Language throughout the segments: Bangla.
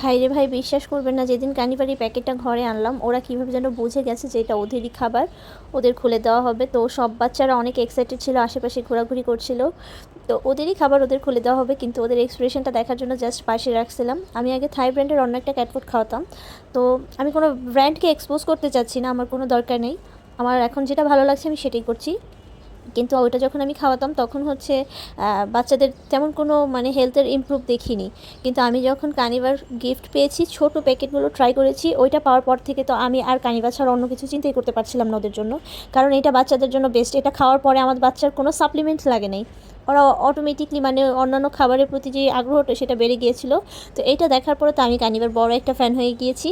ভাই রে ভাই, বিশ্বাস করবেন না, যেদিন কানিবারি প্যাকেটটা ঘরে আনলাম ওরা কীভাবে যেন বুঝে গেছে যে এটা ওদেরই খাবার, ওদের খুলে দেওয়া হবে। তো সব বাচ্চারা অনেক এক্সাইটেড ছিল, আশেপাশে ঘোরাঘুরি করছিল। তো ওদেরই খাবার, ওদের খুলে দেওয়া হবে, কিন্তু ওদের এক্সপ্রেশনটা দেখার জন্য জাস্ট পাশে রাখছিলাম। আমি আগে থাই ব্র্যান্ডের অন্য একটা ক্যাট ফুড খাওয়াতাম। তো আমি কোনো ব্র্যান্ডকে এক্সপোজ করতে চাচ্ছি না, আমার কোনো দরকার নেই। আমার এখন যেটা ভালো লাগছে আমি সেটাই করছি। কিন্তু ওইটা যখন আমি খাওয়াতাম তখন হচ্ছে বাচ্চাদের তেমন কোনো মানে হেলথের ইমপ্রুভ দেখিনি। কিন্তু আমি যখন কানিবার গিফট পেয়েছি, ছোট প্যাকেটগুলো ট্রাই করেছি, ওইটা পাওয়ার পর থেকে তো আমি আর কানিবার ছাড়া অন্য কিছু চিন্তাই করতে পারছিলাম না ওদের জন্য। কারণ এটা বাচ্চাদের জন্য বেস্ট। এটা খাওয়ার পরে আমার বাচ্চার কোনো সাপ্লিমেন্ট লাগে নাই, ওরা অটোমেটিকলি মানে অন্যান্য খাবারের প্রতি যে আগ্রহটা সেটা বেড়ে গিয়েছিল। তো এইটা দেখার পরে তো আমি কানিবার বড় একটা ফ্যান হয়ে গিয়েছি।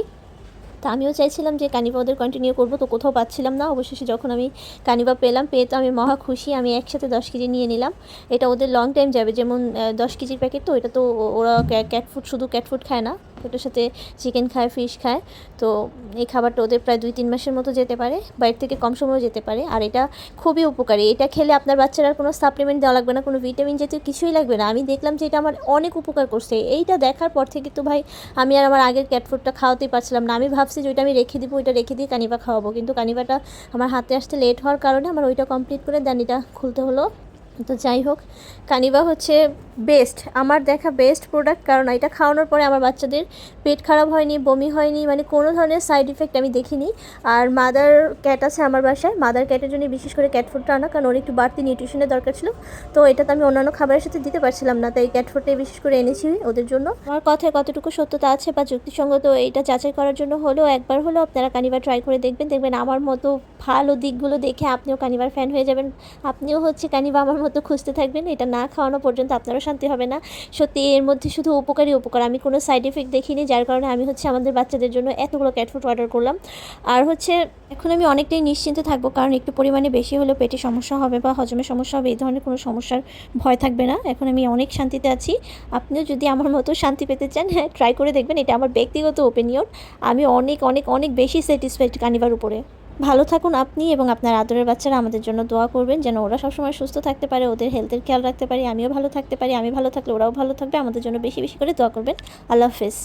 তো আমিও চাইছিলাম যে কানিবা ওদের কন্টিনিউ করবো, তো কোথাও পাচ্ছিলাম না। অবশেষে যখন আমি কানিবা পেলাম, পেয়ে তো আমি মহা খুশি। আমি একসাথে 10 কেজি নিয়ে নিলাম। এটা ওদের লং টাইম যাবে, যেমন 10 কেজির প্যাকেট, তো এটা তো ওরা ক্যাট ফুড, শুধু ক্যাট ফুড খায় না, ওটার সাথে চিকেন খায়, ফিশ খায়। তো এই খাবারটা ওদের প্রায় 2-3 মাসের মতো যেতে পারে, বা এর থেকে কম সময়ও যেতে পারে। আর এটা খুবই উপকারী। এটা খেলে আপনার বাচ্চার আর কোনো সাপ্লিমেন্ট দেওয়া লাগবে না, কোনো ভিটামিন জাতীয় কিছুই লাগবে না। আমি দেখলাম যে এটা আমার অনেক উপকার করছে। এইটা দেখার পর থেকে তো ভাই আমি আর আমার আগের ক্যাট ফুডটা খাওয়াতেই পারছিলাম না। আমি ভাবছি যে ওইটা আমি রেখে দিব, ওইটা রেখে দিয়ে কানিবা খাওয়াবো, কিন্তু কানিবাটা আমার হাতে আসতে লেট হওয়ার কারণে আমার ওইটা কমপ্লিট করে দেন এটা খুলতে হলো। তো যাই হোক, কানিবা হচ্ছে বেস্ট, আমার দেখা বেস্ট প্রোডাক্ট। কারণ এটা খাওয়ানোর পরে আমার বাচ্চাদের পেট খারাপ হয়নি, বমি হয়নি, মানে কোনো ধরনের সাইড ইফেক্ট আমি দেখিনি। আর মাদার ক্যাট আছে আমার বাসায়, মাদার ক্যাটের জন্য বিশেষ করে ক্যাট ফুডটা আনা, কারণ ওর একটু বাড়তি নিউট্রিশনের দরকার ছিল। তো এটা তো আমি অন্যান্য খাবারের সাথে দিতে পারছিলাম না, তাই ক্যাট ফুডটাই বিশেষ করে এনেছি ওদের জন্য। আমার কথায় কতটুকু সত্যতা আছে বা যুক্তিসঙ্গত, এইটা যাচাই করার জন্য হলেও একবার হলেও আপনারা কানিবা ট্রাই করে দেখবেন। দেখবেন আমার মতো ভালো দিকগুলো দেখে আপনিও কানিবার ফ্যান হয়ে যাবেন। আপনিও হচ্ছে কানিবা আমার মতো খুঁজতে থাকবেন। এটা না খাওয়ানো পর্যন্ত আপনারও শান্তি হবে না। সত্যি এর মধ্যে শুধু উপকারী উপকার, আমি কোনো সাইড এফেক্ট দেখিনি, যার কারণে আমি হচ্ছে আমাদের বাচ্চাদের জন্য এতগুলো ক্যাট ফুড অর্ডার করলাম। আর হচ্ছে এখন আমি অনেকটাই নিশ্চিন্তে থাকবো, কারণ একটু পরিমাণে বেশি হলেও পেটে সমস্যা হবে বা হজমের সমস্যা হবে, এই ধরনের কোনো সমস্যার ভয় থাকবে না। এখন আমি অনেক শান্তিতে আছি। আপনিও যদি আমার মতো শান্তি পেতে চান, হ্যাঁ ট্রাই করে দেখবেন। এটা আমার ব্যক্তিগত ওপিনিয়ন। আমি অনেক অনেক অনেক বেশি স্যাটিসফাইড কানিবার উপরে। ভালো থাকুন আপনি এবং আপনার আদরের বাচ্চারা। আমাদের জন্য দোয়া করবেন যেন ওরা সবসময় সুস্থ থাকতে পারে, ওদের হেলথের খেয়াল রাখতে পারি, আমিও ভালো থাকতে পারি। আমি ভালো থাকলে ওরাও ভালো থাকবে। আমাদের জন্য বেশি বেশি করে দোয়া করবেন। আল্লাহ হাফেজ।